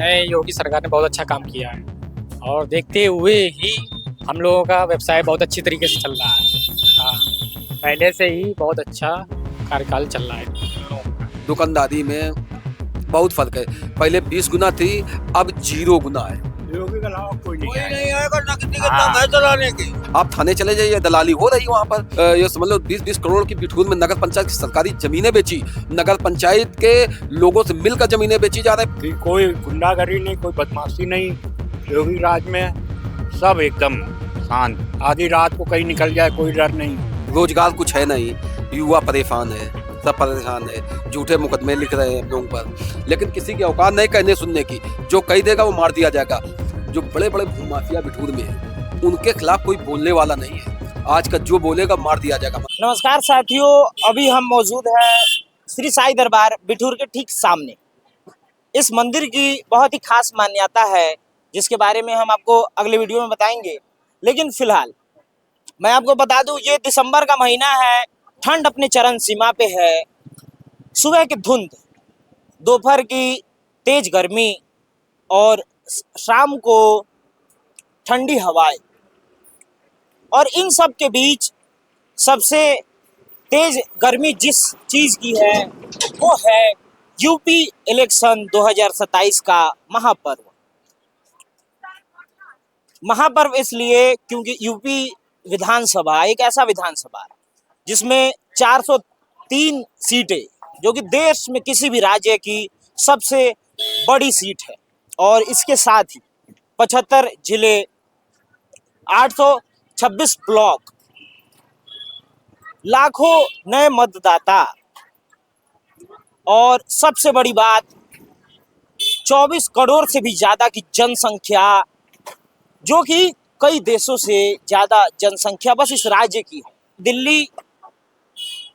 है, योगी सरकार ने बहुत अच्छा काम किया है और देखते हुए ही हम लोगों का व्यवसाय बहुत अच्छी तरीके से चल रहा है। हाँ, पहले से ही बहुत अच्छा कार्यकाल चल रहा है हम लोगों का। दुकानदारी में बहुत फर्क है। पहले 20 गुना थी, अब 0 गुना है। योगी के अलावा कोई नहीं है। नहीं आएगा, नकदी के हाँ। दम है चलाने की। आप थाने चले जाइए, दलाली हो रही वहाँ पर। ये समझ लो 20-20 करोड़ की बिठूर में नगर पंचायत की सरकारी जमीनें बेची, नगर पंचायत के लोगों से मिलकर जमीनें बेची जा रही। कि कोई गुंडागर्दी नहीं, कोई बदमाशी नहीं। योगी राज में सब एकदम शांत। आधी रात को कहीं निकल जाए कोई डर नहीं। रोजगार कुछ है नहीं, युवा परेशान है, सब परेशान है, झूठे मुकदमे लिख रहे हैं हम लोगों पर, लेकिन किसी की औकात नहीं कहने सुनने की। जो कही देगा वो मार दिया जाएगा। जो बड़े बड़े भूमाफिया बिठूर में है, उनके खिलाफ कोई बोलने वाला नहीं है। आज का जो बोलेगा मार दिया जाएगा। नमस्कार साथियों, अभी हम मौजूद हैं श्री साईं दरबार बिठूर के ठीक सामने। इस मंदिर की बहुत ही खास मान्यता है जिसके बारे में हम आपको अगले वीडियो में बताएंगे। लेकिन फिलहाल मैं आपको बता दूं, ये दिसंबर का महीना है, ठंड अपने चरम सीमा पे है। सुबह की धुंध, दोपहर की तेज गर्मी और शाम को ठंडी हवाएं, और इन सब के बीच सबसे तेज गर्मी जिस चीज की है वो है यूपी इलेक्शन 2027 का महापर्व। महापर्व इसलिए क्योंकि यूपी विधानसभा एक ऐसा विधानसभा है जिसमें 403 सीटें, जो कि देश में किसी भी राज्य की सबसे बड़ी सीट है, और इसके साथ ही 75 जिले, 826 ब्लॉक, लाखों नए मतदाता, और सबसे बड़ी बात 24 करोड़ से भी ज्यादा की जनसंख्या, जो कि कई देशों से ज्यादा जनसंख्या बस इस राज्य की है। दिल्ली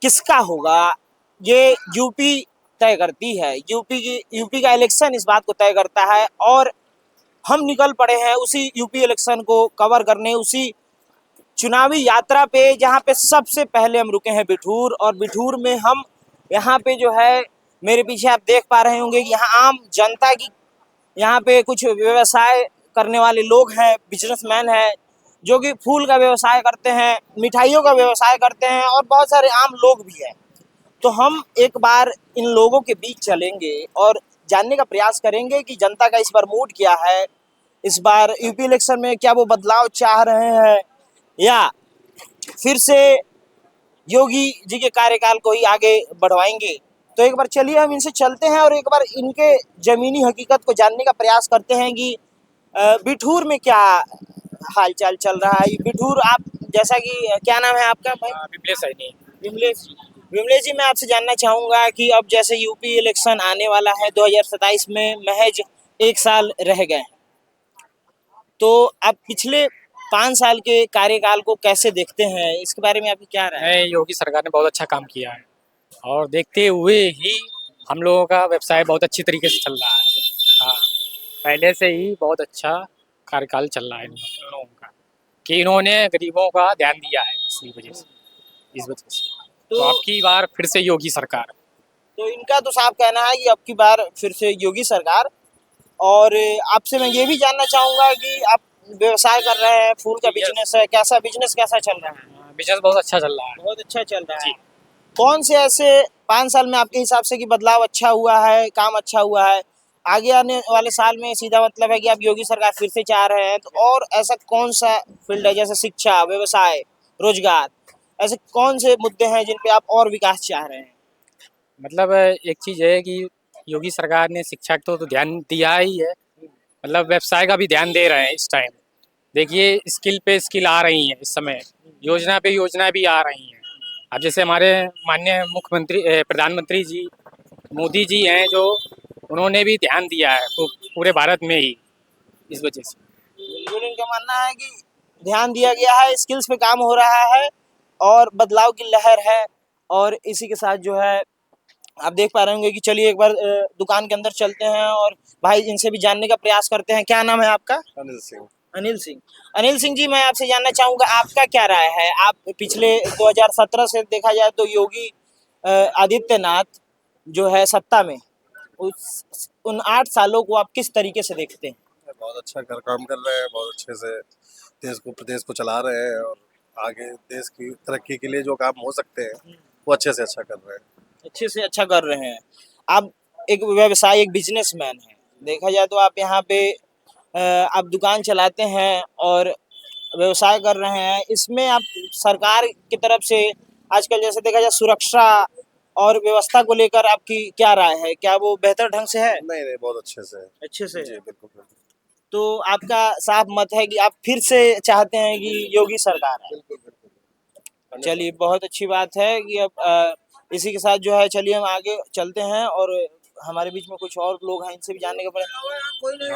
किसका होगा ये यूपी तय करती है। यूपी का इलेक्शन इस बात को तय करता है, और हम निकल पड़े हैं उसी यूपी इलेक्शन को कवर करने, उसी चुनावी यात्रा पे, जहाँ पे सबसे पहले हम रुके हैं बिठूर। और बिठूर में हम यहाँ पे जो है, मेरे पीछे आप देख पा रहे होंगे कि यहाँ आम जनता की, यहाँ पे कुछ व्यवसाय करने वाले लोग हैं, बिजनेसमैन हैं, जो कि फूल का व्यवसाय करते हैं, मिठाइयों का व्यवसाय करते हैं, और बहुत सारे आम लोग भी हैं। तो हम एक बार इन लोगों के बीच चलेंगे और जानने का प्रयास करेंगे कि जनता का इस बार मूड क्या है, इस बार यूपी इलेक्शन में क्या वो बदलाव चाह रहे हैं, या फिर से योगी जी के कार्यकाल को ही आगे बढ़वाएंगे। तो एक बार चलिए हम इनसे चलते हैं और एक बार इनके जमीनी हकीकत को जानने का प्रयास करते हैं कि बिठूर में क्या हालचाल चल रहा है। बिठूर, आप जैसा कि, क्या नाम है आपका भाई? विमलेश सैनी। विमलेश जी, मैं आपसे जानना चाहूँगा कि अब जैसे यूपी इलेक्शन आने वाला है 2027 में, महज 1 साल रह गए हैं, तो आप पिछले 5 साल के कार्यकाल को कैसे देखते हैं, इसके बारे में आपकी क्या राय है? योगी सरकार ने बहुत अच्छा काम किया है और देखते हुए ही हम लोगों का व्यवसाय बहुत अच्छी तरीके से चल रहा है। हाँ, पहले से ही बहुत अच्छा कार्यकाल चल रहा है इन लोगों का, कि इन्होंने गरीबों का ध्यान दिया है। इस वजह से तो आपकी बार फिर से योगी सरकार। तो इनका तो साफ कहना है कि अब की बार फिर से योगी सरकार। और आपसे मैं ये भी जानना चाहूँगा कि आप व्यवसाय कर रहे हैं, फूल का बिजनेस है, बिजनेस कैसा चल रहा है? बिजनेस बहुत अच्छा चल रहा है। बहुत अच्छा चल रहा है। कौन से ऐसे 5 साल में आपके हिसाब से कि बदलाव अच्छा हुआ है, काम अच्छा हुआ है? आगे आने वाले साल में सीधा मतलब है कि आप योगी सरकार फिर से चाह रहे हैं, तो और ऐसा कौन सा फील्ड है, जैसे शिक्षा, व्यवसाय, रोजगार, ऐसे कौन से मुद्दे हैं जिन पे आप और विकास चाह रहे हैं? मतलब एक चीज़ है कि योगी सरकार ने शिक्षा को तो ध्यान दिया ही है, मतलब व्यवसाय का भी ध्यान दे रहे हैं इस टाइम। देखिए, स्किल पे स्किल आ रही हैं इस समय, योजना पे योजना भी आ रही हैं। अब जैसे हमारे माननीय मुख्यमंत्री प्रधानमंत्री जी मोदी जी हैं, जो उन्होंने भी ध्यान दिया है तो पूरे भारत में ही, इस वजह से। बिल्कुल, इनका मानना है कि ध्यान दिया गया है, स्किल्स पे काम हो रहा है और बदलाव की लहर है। और इसी के साथ जो है आप देख पा रहे होंगे कि चलिए एक बार दुकान के अंदर चलते हैं और भाई इनसे भी जानने का प्रयास करते हैं। क्या नाम है आपका? अनिल सिंह। अनिल सिंह जी, मैं आपसे जानना चाहूँगा आपका क्या राय है? आप पिछले 2017 से देखा जाए तो योगी आदित्यनाथ जो है सत्ता में, उस उन 8 सालों को आप किस तरीके से देखते हैं? बहुत अच्छा काम कर रहे हैं, बहुत अच्छे से प्रदेश को चला रहे हैं और आगे देश की तरक्की के लिए जो काम हो सकते हैं वो अच्छे से अच्छा कर रहे हैं। अच्छे से अच्छा कर रहे हैं। आप एक व्यवसाय, एक बिजनेसमैन हैं। देखा जाए तो आप यहाँ पे आप दुकान चलाते हैं और व्यवसाय कर रहे हैं। इसमें आप सरकार की तरफ से आजकल जैसे देखा जाए सुरक्षा और व्यवस्था को लेकर आपकी क्या राय है? क्या वो बेहतर ढंग से है? नहीं नहीं, बहुत अच्छे से है। अच्छे से। जी बिल्कुल बिल्कुल तो आपका साफ मत है कि आप फिर से चाहते हैं कि योगी सरकार है। बिल्कुल बिल्कुल। चलिए बहुत अच्छी बात है कि अब इसी के साथ जो है चलिए हम आगे चलते हैं और हमारे बीच में कुछ और लोग हैं, इनसे भी जानने का प्रयास।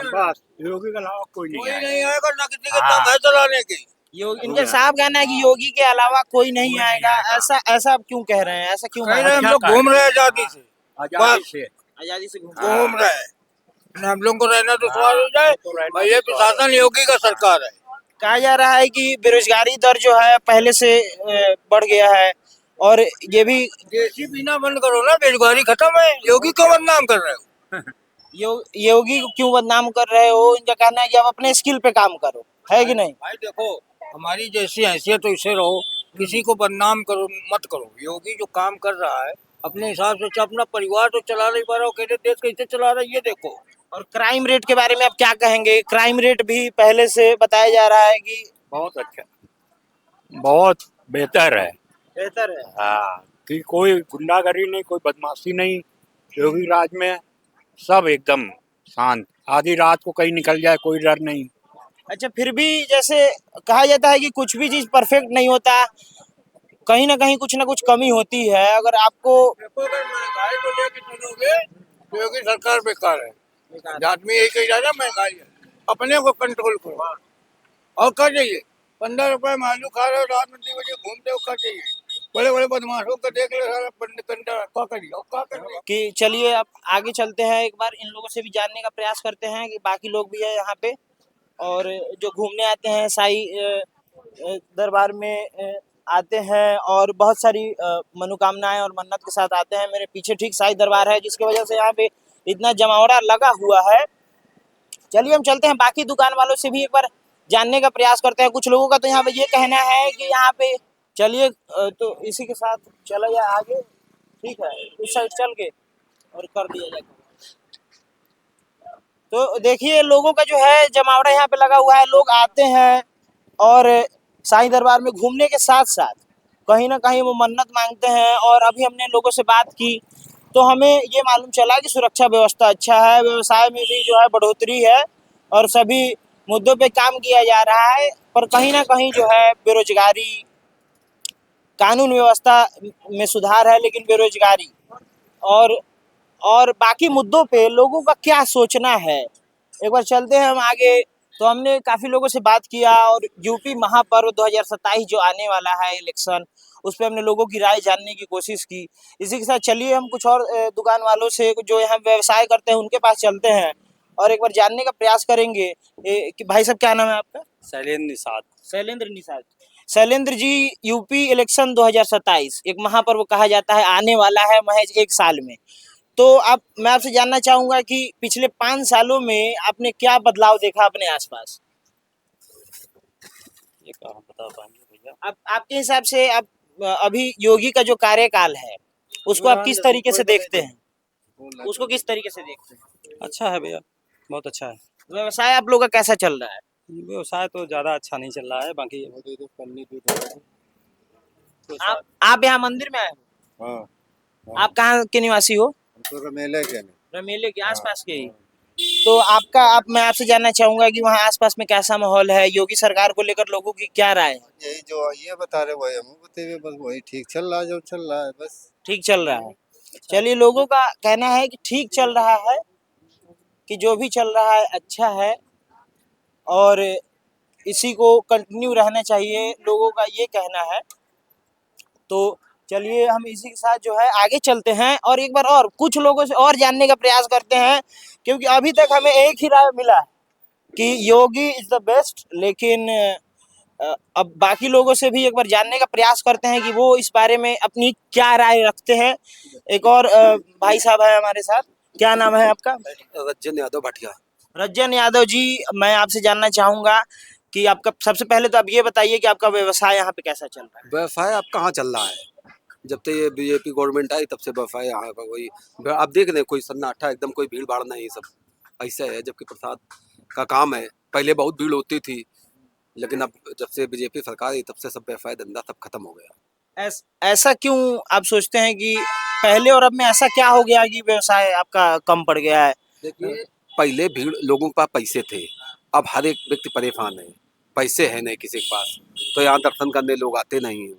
बस योगी के अलावा कोई नहीं आएगा। आएगा ना, किसी के दम है चलाने की। योगी, इनका साफ कहना है कि योगी के अलावा कोई नहीं आएगा। ऐसा ऐसा आप क्यों कह रहे हैं? ऐसा क्यों मान रहे हैं? हम लोग घूम रहे हैं आजादी से, आजादी से आजादी से घूम रहे हैं। घूम रहे हैं। हम लोग को रहना दुश्वार हो जाए, भाई ये प्रशासन योगी का सरकार है। कहा जा रहा है कि बेरोजगारी दर जो है पहले से बढ़ गया है और ये भी देसी पीना बंद करो ना, बेरोजगारी खत्म है। योगी को बदनाम कर रहे हो। योगी को क्यों बदनाम कर रहे हो? इनका कहना है कि आप अपने स्किल पे काम करो, है कि नहीं? भाई देखो, हमारी जैसी हैसियत तो इसे रहो, किसी को बदनाम करो मत करो। योगी जो काम कर रहा है अपने हिसाब से अपना परिवार तो चला नहीं पा रहा हो, कैसे देश कैसे चला रहा है ये देखो। और क्राइम रेट के बारे में आप क्या कहेंगे? क्राइम रेट भी पहले से बताया जा रहा है कि बहुत अच्छा, बहुत बेहतर है। बेहतर है। हाँ, कि कोई गुंडागर्दी नहीं, कोई बदमाशी नहीं। योगी राज में सब एकदम शांत। आधी रात को कहीं निकल जाए कोई डर नहीं। अच्छा, फिर भी जैसे कहा जाता है कि कुछ भी चीज परफेक्ट नहीं होता, कहीं ना कुछ कमी होती है। अगर आपको देखो, अगर महंगाई को लेके चलोगे तो योगी सरकार बेकार है। आदमी यही कही जाए ना, महंगाई है, अपने को कंट्रोल करो। और क्या चाहिए? 15 रुपए में आलू खा रहे हो, रात में 2 बजे घूमते हो, क्या चाहिए? बड़े बड़े बदमाशों को देख ले सारा कंटा, क्या करिए और क्या करिए। कि चलिए अब आगे चलते हैं, एक बार इन लोगों से भी जानने का प्रयास करते हैं कि बाकी लोग भी है यहाँ पे और जो घूमने आते हैं साई दरबार में आते हैं और बहुत सारी मनोकामनाएं और मन्नत के साथ आते हैं। मेरे पीछे ठीक साई दरबार है जिसकी वजह से यहाँ पे इतना जमावड़ा लगा हुआ है। चलिए हम चलते हैं, बाकी दुकान वालों से भी एक बार जानने का प्रयास करते हैं। कुछ लोगों का तो यहाँ पे ये कहना है कि यहाँ पे चलिए तो इसी के साथ चला जाए आगे, ठीक है, उस साइड चल के और कर दिया जाए। तो देखिए लोगों का जो है जमावड़ा यहाँ पे लगा हुआ है। लोग आते हैं और साईं दरबार में घूमने के साथ साथ कहीं ना कहीं वो मन्नत मांगते हैं। और अभी हमने लोगों से बात की तो हमें ये मालूम चला कि सुरक्षा व्यवस्था अच्छा है, व्यवसाय में भी जो है बढ़ोतरी है और सभी मुद्दों पे काम किया जा रहा है। पर कहीं ना कहीं जो है बेरोजगारी, कानून व्यवस्था में सुधार है लेकिन बेरोजगारी और बाकी मुद्दों पे लोगों का क्या सोचना है, एक बार चलते हैं हम आगे। तो हमने काफी लोगों से बात किया और यूपी महापर्व 2027 जो आने वाला है इलेक्शन, उस पर हमने लोगों की राय जानने की कोशिश की। इसी के साथ चलिए हम कुछ और दुकान वालों से जो यहाँ व्यवसाय करते हैं उनके पास चलते हैं और एक बार जानने का प्रयास करेंगे कि भाई साहब क्या नाम है आपका? शैलेंद्र निषाद। शैलेंद्र निषाद। शैलेंद्र जी, यूपी इलेक्शन 2027 एक महापर्व कहा जाता है, आने वाला है महज 1 साल में। तो आप, मैं आपसे जानना चाहूंगा कि पिछले 5 सालों में आपने क्या बदलाव देखा अपने आसपास? ये कहाँ बता पाएंगे भैया। आप आपके हिसाब से आप अभी योगी का जो कार्यकाल है उसको आप किस तरीके से देखते हैं? उसको किस तरीके से देखते हैं? अच्छा है भैया, बहुत अच्छा है। व्यवसाय आप लोग का कैसा चल रहा है? व्यवसाय तो ज़्यादा अच्छा नहीं चल रहा है, बाकी आप यहाँ मंदिर में आए हो? हाँ, आप कहाँ के निवासी हो? तो रमेले के नहीं। रमेले के आसपास के ही। तो मैं आपसे जानना चाहूंगा कि वहाँ आसपास में कैसा माहौल है, योगी सरकार को लेकर लोगों की क्या राय है? यही जो ये बता रहे वही हम बताते, बस वही ठीक चल रहा है, जो चल रहा है बस ठीक चल रहा है। चलिए, लोगों का कहना है कि ठीक चल रहा है, कि जो भी चल रहा है अच्छा है और इसी को कंटिन्यू रहना चाहिए, लोगों का ये कहना है। तो चलिए हम इसी के साथ जो है आगे चलते हैं और एक बार और कुछ लोगों से और जानने का प्रयास करते हैं, क्योंकि अभी तक हमें एक ही राय मिला कि योगी इज द बेस्ट। लेकिन अब बाकी लोगों से भी एक बार जानने का प्रयास करते हैं कि वो इस बारे में अपनी क्या राय रखते हैं। एक और भाई साहब है हमारे साथ, क्या नाम है आपका? रज्जन यादव भाटिया। रज्जन यादव जी, मैं आपसे जानना चाहूंगा कि आपका सबसे पहले तो आप ये बताइए कि आपका व्यवसाय यहाँ पे कैसा चल रहा है? व्यवसाय अब कहाँ चल रहा है? जब से ये बीजेपी गवर्नमेंट आई तब से व्यवसाय यहाँ पर वही आप देख रहे हैं, कोई सन्नाटा एकदम, कोई भीड़ भाड़ नहीं, सब ऐसा है। जबकि प्रसाद का काम है, पहले बहुत भीड़ होती थी, लेकिन अब जब से बीजेपी सरकार आई तब से सब व्यवसाय धंधा सब खत्म हो गया। ऐसा क्यों आप सोचते हैं कि पहले और अब में ऐसा क्या हो गया कि व्यवसाय आपका कम पड़ गया है? देखिए, पहले भीड़ लोगों के पास पैसे थे, अब हर एक व्यक्ति परेशान है, पैसे है नहीं किसी के पास, तो यहाँ दर्शन करने लोग आते नहीं हैं।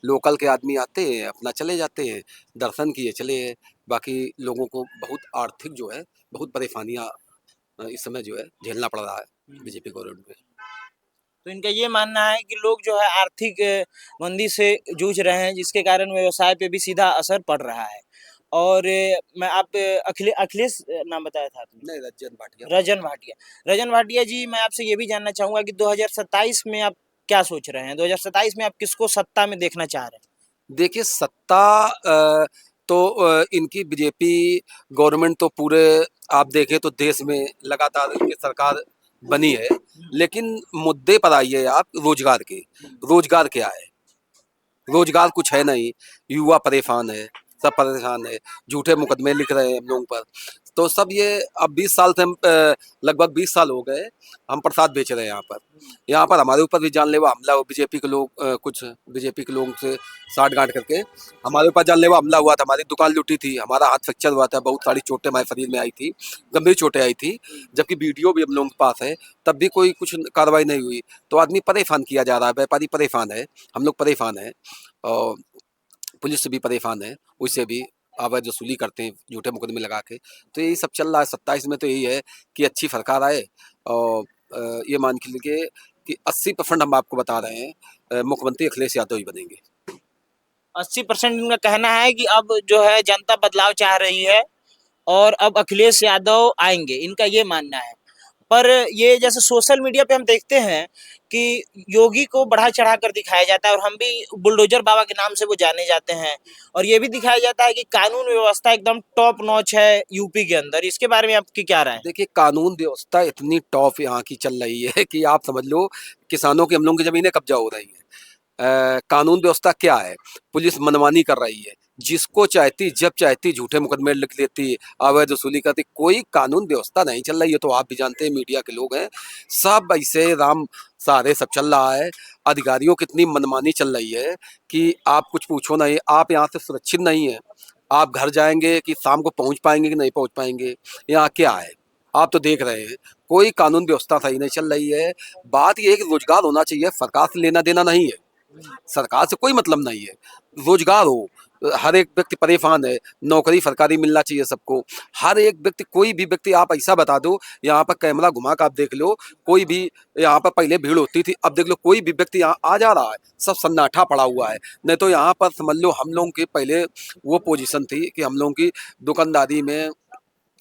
लोकल के आदमी आते हैं, अपना चले जाते हैं, दर्शन किए चले गए। बाकी लोगों को बहुत आर्थिक जो है, बहुत परेशानियाँ इस समय जो है झेलना पड़ रहा है बीजेपी गवर्नमेंट में। तो इनका ये मानना है कि लोग जो है आर्थिक मंदी से जूझ रहे हैं, जिसके कारण व्यवसाय पे भी सीधा असर पड़ रहा है। और मैं आप अखिलेश नाम बताया था आपने? नहीं, रज्जन भाटिया। रजन भाटिया। रजन भाटिया जी, मैं आपसे ये भी जानना चाहूंगा कि 2027 में आप क्या सोच रहे हैं? 2027 में आप किसको सत्ता में देखना चाह रहे हैं? देखिए, सत्ता तो इनकी बीजेपी गवर्नमेंट तो पूरे आप देखें तो देश में लगातार इनकी सरकार बनी है, लेकिन मुद्दे पर आइए आप रोजगार के। रोजगार क्या है? रोजगार कुछ है नहीं, युवा परेशान है, सब परेशान है, झूठे मुकदमे लिख रहे हैं हम लोगों पर। तो सब ये अब 20 साल से हम लगभग 20 साल हो गए हम प्रसाद बेच रहे हैं यहाँ पर। यहाँ पर हमारे ऊपर भी जानलेवा हमला हुआ, बीजेपी के लोग कुछ बीजेपी के लोगों से साठ-गांठ करके हमारे ऊपर जानलेवा हमला हुआ था। हमारी दुकान लूटी थी, हमारा हाथ फ्रैक्चर हुआ था, बहुत सारी चोटें हमारे शरीर में आई थी, गंभीर चोटें आई थी। जबकि वीडियो भी हम लोगों के पास है, तब भी कोई कुछ कार्रवाई नहीं हुई। तो आदमी परेशान किया जा रहा है, व्यापारी परेशान है, हम लोग परेशान हैं, और पुलिस से भी परेशान है, उससे भी अवैध वसूली करते हैं झूठे मुकदमे लगा के। तो यही सब चल रहा है। 27 में तो यही है कि अच्छी सरकार आए, और ये मान के लीजिए कि 80% हम आपको बता रहे हैं मुख्यमंत्री अखिलेश यादव ही बनेंगे। 80% इनका कहना है कि अब जो है जनता बदलाव चाह रही है और अब अखिलेश यादव आएंगे, इनका ये मानना है। पर ये जैसे सोशल मीडिया पे हम देखते हैं कि योगी को बढ़ा चढ़ा कर दिखाया जाता है, और हम भी बुलडोजर बाबा के नाम से वो जाने जाते हैं, और ये भी दिखाया जाता है कि कानून व्यवस्था एकदम टॉप नॉच है यूपी के अंदर। इसके बारे में आपकी क्या राय है? देखिए, कानून व्यवस्था इतनी टॉप यहाँ की चल रही है कि आप समझ लो किसानों की हम लोगों की ज़मीनें कब्जा हो रही हैं। कानून व्यवस्था क्या है? पुलिस मनमानी कर रही है, जिसको चाहती जब चाहती झूठे मुकदमे लिख लेती, अवैध वसूली करती, कोई कानून व्यवस्था नहीं चल रही है। तो आप भी जानते हैं, मीडिया के लोग हैं, सब ऐसे राम सहारे सब चल रहा है। अधिकारियों की इतनी मनमानी चल रही है कि आप कुछ पूछो नहीं। आप यहाँ से सुरक्षित नहीं है, आप घर जाएंगे कि शाम को पहुँच पाएंगे कि नहीं पहुँच पाएंगे, यहाँ क्या है आप तो देख रहे हैं। कोई कानून व्यवस्था सही नहीं चल रही है। बात यह है कि रोजगार होना चाहिए, सरकार से लेना देना नहीं है, सरकार से कोई मतलब नहीं है, रोजगार हो। हर एक व्यक्ति परेशान है, नौकरी सरकारी मिलना चाहिए सबको। हर एक व्यक्ति, कोई भी व्यक्ति आप ऐसा बता दो, यहाँ पर कैमरा घुमा कर आप देख लो, कोई भी यहाँ पर पहले भीड़ होती थी, अब देख लो कोई भी व्यक्ति यहाँ आ जा रहा है, सब सन्नाटा पड़ा हुआ है। नहीं तो यहाँ पर समझ लो हम लोगों की पहले वो पोजीशन थी कि हम लोगों की दुकानदारी में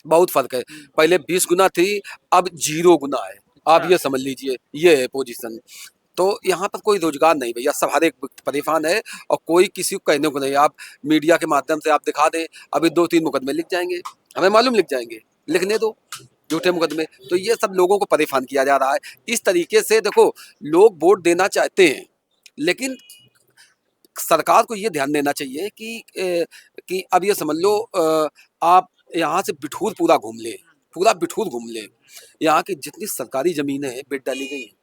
बहुत फर्क है। पहले 20 गुना थी, अब 0 गुना है। आप ये समझ लीजिए, ये है पोजीशन। तो यहाँ पर कोई रोजगार नहीं भैया, सब हर एक व्यक्ति परेशान है, और कोई किसी को कहने को नहीं। आप मीडिया के माध्यम से आप दिखा दें, अभी 2-3 मुकदमे लिख जाएंगे, हमें मालूम लिख जाएंगे, लिखने दो झूठे मुकदमे। तो ये सब लोगों को परेशान किया जा रहा है। इस तरीके से देखो, लोग वोट देना चाहते हैं, लेकिन सरकार को ये ध्यान देना चाहिए कि अब ये समझ लो आप यहाँ से बिठूर पूरा घूम ले, पूरा बिठूर घूम ले। यहाँ की जितनी सरकारी ज़मीनें हैं बेच डाली गई हैं।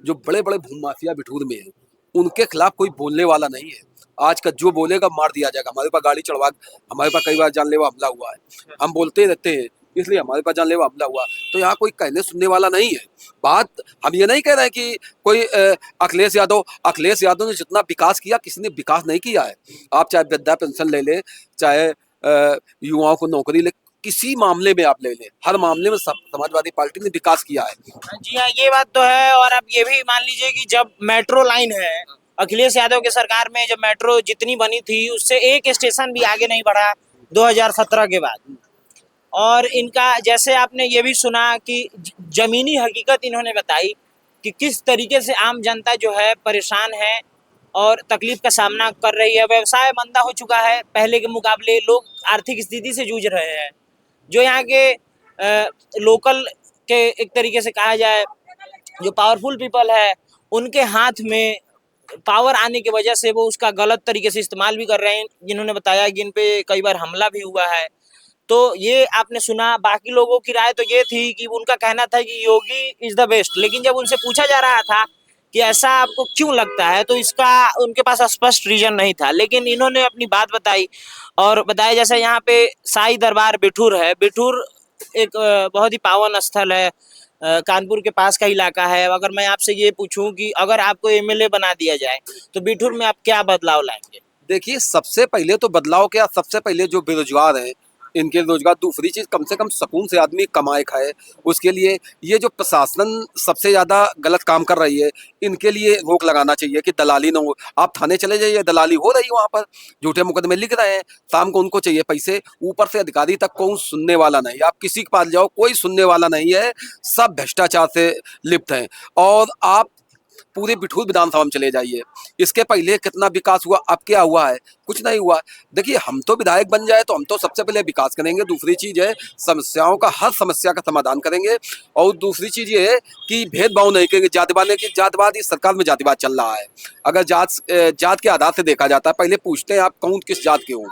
जो बड़े बड़े भूमाफिया बिठूर में हैं, उनके खिलाफ कोई बोलने वाला नहीं है। आज का जो बोलेगा मार दिया जाएगा। हमारे पास गाड़ी चढ़वा, हमारे पास कई बार जानलेवा हमला हुआ है, हम बोलते रहते हैं, इसलिए हमारे पास जानलेवा हमला हुआ। तो यहाँ कोई कहने सुनने वाला नहीं है। बात हम ये नहीं कह रहे हैं कि कोई अखिलेश यादव ने जितना विकास किया, किसी ने विकास नहीं किया है। आप चाहे वृद्धा पेंशन ले लें, चाहे युवाओं को नौकरी ले, किसी मामले में आप ले लें, हर मामले में समाजवादी पार्टी ने विकास किया है। जी हाँ, ये बात तो है। और आप ये भी मान लीजिए कि जब मेट्रो लाइन है, अखिलेश यादव के सरकार में जब मेट्रो जितनी बनी थी, उससे एक स्टेशन भी आगे नहीं बढ़ा 2017 के बाद। और इनका जैसे आपने ये भी सुना कि जमीनी हकीकत इन्होंने बताई कि किस तरीके से आम जनता जो है परेशान है और तकलीफ का सामना कर रही है। व्यवसाय मंदा हो चुका है, पहले के मुकाबले लोग आर्थिक स्थिति से जूझ रहे हैं। जो यहाँ के लोकल के एक तरीके से कहा जाए जो पावरफुल पीपल है उनके हाथ में पावर आने की वजह से वो उसका गलत तरीके से इस्तेमाल भी कर रहे हैं, जिन्होंने बताया कि इन पे कई बार हमला भी हुआ है। तो ये आपने सुना। बाकी लोगों की राय तो ये थी कि उनका कहना था कि योगी इज द बेस्ट, लेकिन जब उनसे पूछा जा रहा था कि ऐसा आपको क्यों लगता है तो इसका उनके पास स्पष्ट रीजन नहीं था, लेकिन इन्होंने अपनी बात बताई और बताया जैसे यहाँ पे साईं दरबार बिठूर है। बिठूर एक बहुत ही पावन स्थल है, कानपुर के पास का इलाका है। अगर मैं आपसे ये पूछूं कि अगर आपको एमएलए बना दिया जाए तो बिठूर में आप क्या बदलाव लाएंगे? देखिए, सबसे पहले तो बदलाव क्या, सबसे पहले जो बेरोजगार हैं इनके रोजगार, दूसरी चीज कम से कम सुकून से आदमी कमाए खाए, उसके लिए ये जो प्रशासन सबसे ज्यादा गलत काम कर रही है इनके लिए रोक लगाना चाहिए कि दलाली ना हो। आप थाने चले जाइए, दलाली हो रही है वहां पर, झूठे मुकदमे लिख रहे हैं, शाम को उनको चाहिए पैसे, ऊपर से अधिकारी तक कोई सुनने वाला नहीं। आप किसी के पास जाओ कोई सुनने वाला नहीं है, सब भ्रष्टाचार से लिप्त हैं। और आप पूरे बिठूर विधानसभा में चले जाइए, इसके पहले कितना विकास हुआ, अब क्या हुआ है? कुछ नहीं हुआ। देखिए, हम तो विधायक बन जाए तो हम तो सबसे पहले विकास करेंगे, दूसरी चीज है समस्याओं का, हर समस्या का समाधान करेंगे। और दूसरी चीज ये है कि भेदभाव नहीं करेंगे, जातिवाद की, जातिवाद इस सरकार में जातिवाद चल रहा है। अगर जात के आधार से देखा जाता है, पहले पूछते हैं आप कौन किस जात के हो,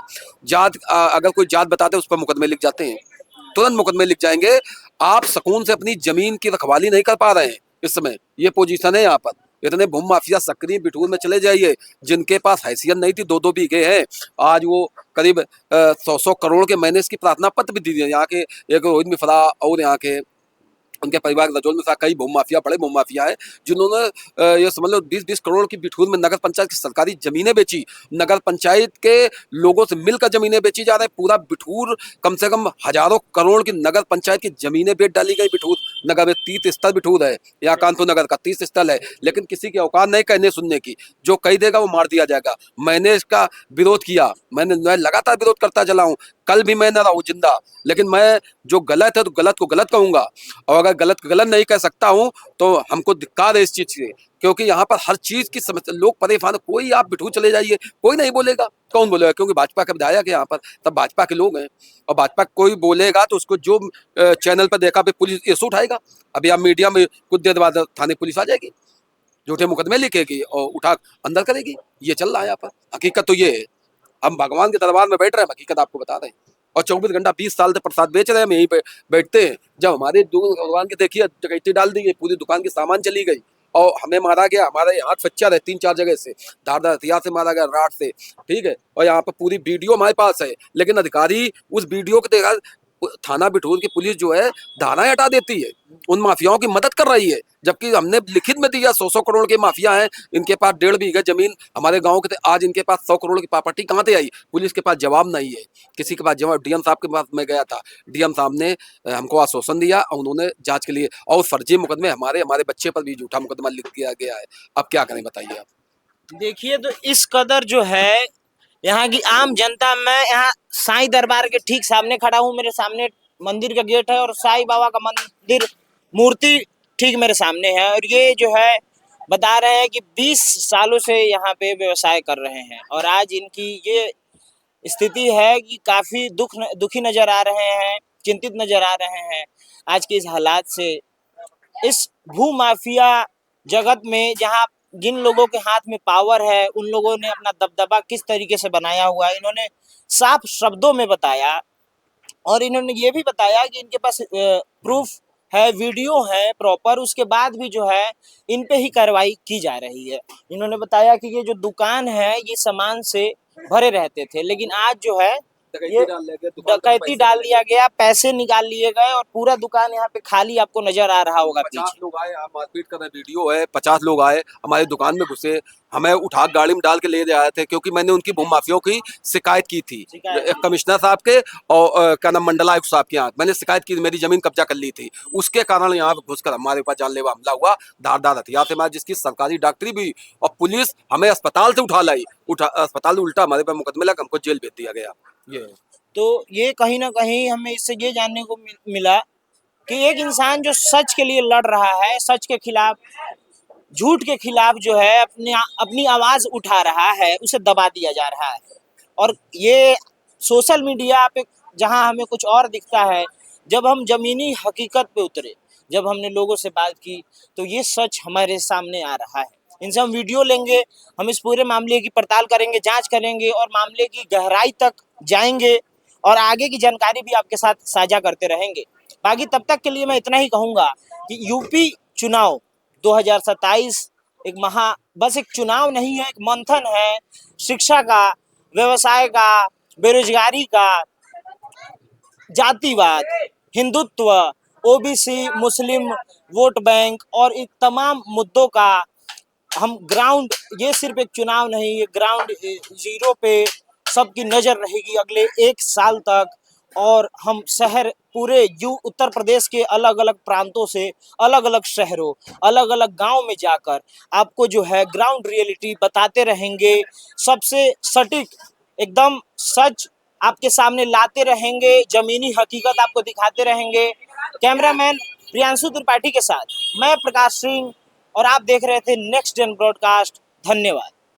अगर कोई जात बताते उस पर मुकदमे लिख जाते हैं, तुरंत मुकदमे लिख जाएंगे। आप सुकून से अपनी जमीन की रखवाली नहीं कर पा रहे हैं इस समय, ये पोजीशन है यहाँ पर। इतने भूमि माफिया सक्रिय बिठूर में चले जाइए, जिनके पास हैसियत नहीं थी, 2-2 बीघे हैं, आज वो करीब 100 करोड़ के मैंने इसकी प्रार्थना पत्र भी दी है। यहाँ के एक रोहित मिश्रा और यहाँ के उनके परिवार रजौल में कई भूमि माफिया, बड़े भूमि माफिया है, जिन्होंने ये समझ लो 20-20 करोड़ की बिठूर में नगर पंचायत की सरकारी जमीनें बेची, नगर पंचायत के लोगों से मिलकर जमीनें बेची जा रही। पूरा बिठूर कम से कम हजारों करोड़ की नगर पंचायत की जमीनें बेच डाली गई। बिठूर नगर में 30 स्थल बिठूर है, यहाँ कानपुर नगर का 30 स्थल है, लेकिन किसी की औकात नहीं कहने सुनने की। जो कह देगा वो मार दिया जाएगा। मैंने इसका विरोध किया, मैं लगातार विरोध करता चला हूँ, कल भी मैं न रहूं जिंदा, लेकिन मैं जो गलत है तो गलत को गलत कहूंगा, और अगर गलत को गलत नहीं कह सकता हूं तो हमको धिक्कार है इस चीज से। क्योंकि यहाँ पर हर चीज की समस्या, लोग परेशान, कोई आप बिठूर चले जाइए कोई नहीं बोलेगा, कौन बोलेगा? क्योंकि भाजपा के विधायक है यहाँ पर, तब भाजपा के लोग हैं, और भाजपा कोई बोलेगा तो उसको जो चैनल पर देखा पे पुलिस इशू उठाएगा। अभी आप मीडिया में कुछ देर बाद थाने पुलिस आ जाएगी, झूठे मुकदमे लिखेगी और उठा अंदर करेगी। ये चल रहा है यहाँ पर, हकीकत तो ये है। हम भगवान के दरबार में बैठ रहे हैं, हकीकत आपको बता रहे हैं। और 24 घंटा 20 साल से प्रसाद बेच रहे हैं, हम यहीं पे बैठते हैं। जब हमारे भगवान के देखिए डकैती डाल दी गई, पूरी दुकान की सामान चली गई और हमें मारा गया, हमारे हाथ फ्रैक्चर है 3-4 जगह से, धारदार हथियार से मारा गया, राड से, ठीक है। और यहाँ पर पूरी वीडियो हमारे पास है, लेकिन अधिकारी उस वीडियो को देखा, थाना बिठूर की पुलिस जो है धाराएं हटा देती है, उन माफियाओं की मदद कर रही है। जबकि हमने लिखित में दिया 100 करोड़ के माफिया हैं, इनके पास 1.5 बीघा जमीन हमारे गांव के थे, आज इनके पास 100 करोड़ की प्रॉपर्टी कहाँ से आई? पुलिस के पास जवाब नहीं है, किसी के पास जवाब। डीएम साहब के पास मैं गया था, डीएम साहब ने हमको आश्वासन दिया और उन्होंने जांच के लिए, और फर्जी मुकदमे हमारे बच्चे पर भी झूठा मुकदमा लिख दिया गया है। अब क्या करें बताइए आप? देखिए, तो इस कदर जो है यहाँ की आम जनता, मैं यहाँ साईं दरबार के ठीक सामने खड़ा हूँ, मेरे सामने मंदिर का गेट है और साईं बाबा का मंदिर मूर्ति ठीक मेरे सामने है। और ये जो है बता रहे हैं कि 20 सालों से यहाँ पे व्यवसाय कर रहे हैं, और आज इनकी ये स्थिति है कि काफी दुखी नजर आ रहे हैं, चिंतित नजर आ रहे हैं आज के इस हालात से। इस भू माफिया जगत में जहाँ जिन लोगों के हाथ में पावर है, उन लोगों ने अपना दबदबा किस तरीके से बनाया हुआ है, इन्होंने साफ शब्दों में बताया। और इन्होंने ये भी बताया कि इनके पास प्रूफ है, वीडियो है प्रॉपर, उसके बाद भी जो है इन पे ही कार्रवाई की जा रही है। इन्होंने बताया कि ये जो दुकान है ये सामान से भरे रहते थे, लेकिन आज जो है ये डकैती डाल दिया गया, पैसे निकाल लिए गए और पूरा दुकान यहाँ पे खाली आपको नजर आ रहा होगा। 50 लोग आए, आप मारपीट कर रहे, वीडियो है, 50 लोग आए हमारी दुकान में घुसे, हमें उठा गाड़ी में डाल के ले जाए थे, क्योंकि मैंने उनकी भूमि माफियाओं की शिकायत की थी, कमिश्नर साहब के और क्या नाम मंडलायुक्त साहब के यहाँ मैंने शिकायत की, मेरी जमीन कब्जा कर ली थी। उसके कारण यहाँ पे घुसकर हमारे ऊपर जानलेवा हमला हुआ, धारदार हथियार से मारा, जिसकी सरकारी डॉक्टरी भी, और पुलिस हमें अस्पताल से उठा लाई, अस्पताल उल्टा हमारे पर मुकदमे लगा, हमको जेल भेज दिया गया। ये तो ये कहीं ना कहीं हमें इससे ये जानने को मिला कि एक इंसान जो सच के लिए लड़ रहा है, सच के खिलाफ, झूठ के खिलाफ जो है अपनी आवाज उठा रहा है, उसे दबा दिया जा रहा है। और ये सोशल मीडिया पे जहां हमें कुछ और दिखता है। जब हम जमीनी हकीकत पे उतरे, जब हमने लोगों से बात की, तो ये सच हमारे सामने आ रहा है। इनसे हम वीडियो लेंगे, हम इस पूरे मामले की पड़ताल करेंगे, जांच करेंगे और मामले की गहराई तक जाएंगे और आगे की जानकारी भी आपके साथ साझा करते रहेंगे। बाकी तब तक के लिए मैं इतना ही कहूंगा कि यूपी चुनाव 2027 बस एक चुनाव नहीं है, एक मंथन है शिक्षा का, व्यवसाय का, बेरोजगारी का, जातिवाद, हिंदुत्व, ओबीसी, मुस्लिम वोट बैंक और इन तमाम मुद्दों का हम ग्राउंड, ये सिर्फ एक चुनाव नहीं, ये ग्राउंड जीरो पे सबकी नजर रहेगी अगले 1 साल तक। और हम शहर पूरे उत्तर प्रदेश के अलग अलग प्रांतों से, अलग अलग शहरों, अलग अलग गांव में जाकर आपको जो है ग्राउंड रियलिटी बताते रहेंगे। सबसे सटीक, एकदम सच आपके सामने लाते रहेंगे, जमीनी हकीकत आपको दिखाते रहेंगे। कैमरामैन प्रियांशु त्रिपाठी के साथ मैं प्रकाश सिंह, और आप देख रहे थे नेक्स्ट जेन ब्रॉडकास्ट। धन्यवाद।